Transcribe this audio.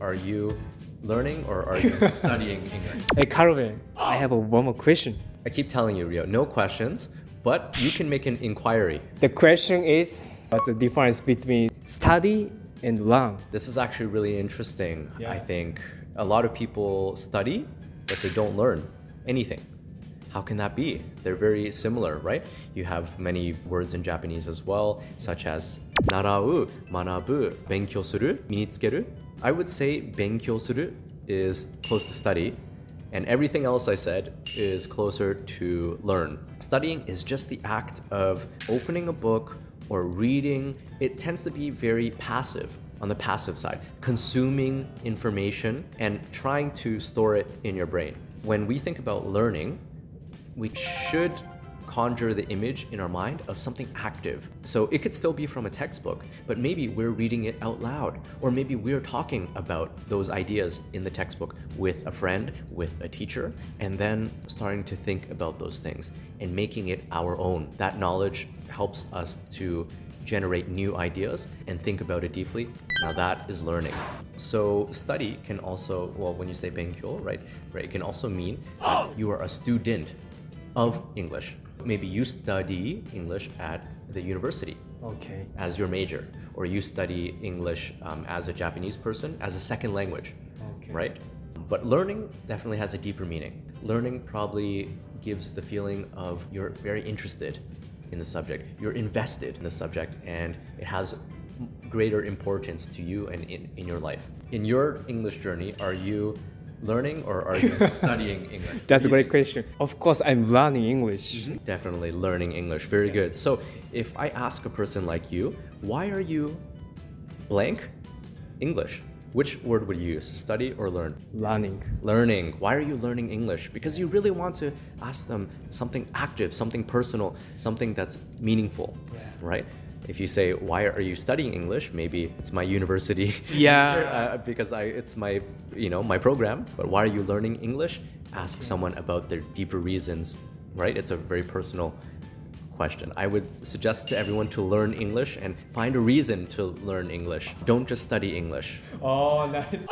Are you learning or are you studying English? Hey, Carvin, I have one more question. I keep telling you, Rio, no questions, but you can make an inquiry. The question is, what's the difference between study and learn? This is actually really interesting. Yeah. I think a lot of people study, but they don't learn anything. How can that be? They're very similar, right? You have many words in Japanese as well, such as 習う, 学ぶ, 勉強する, 身につける. I would say 勉強する is close to study, and everything else I said is closer to learn. Studying is just the act of opening a book or reading. It tends to be very passive, on the passive side, consuming information and trying to store it in your brain. When we think about learning, we should conjure the image in our mind of something active. So it could still be from a textbook, but maybe we're reading it out loud, or maybe we're talking about those ideas in the textbook with a friend, with a teacher, and then starting to think about those things and making it our own. That knowledge helps us to generate new ideas and think about it deeply. Now that is learning. So study can also, well, when you say 勉強, right, it can also mean that you are a student of English. Maybe you study English at the university Okay. as your major, or you study English as a Japanese person as a second language, Okay. right? But learning definitely has a deeper meaning. Learning probably gives the feeling of you're very interested in the subject, you're invested in the subject, and it has greater importance to you and in your life. In your English journey, are you learning or are you studying English? That's a great question. Of course, I'm learning English. Definitely learning English. Very good. So if I ask a person like you, why are you blank English? Which word would you use? Study or learn? Learning. Learning. Why are you learning English? Because you really want to ask them something active, something personal, something that's meaningful, right? If you say, why are you studying English? Maybe it's my university. Yeah. Because it's my, my program. But why are you learning English? Ask someone about their deeper reasons, right? It's a very personal question. I would suggest to everyone to learn English and find a reason to learn English. Don't just study English. Oh, nice.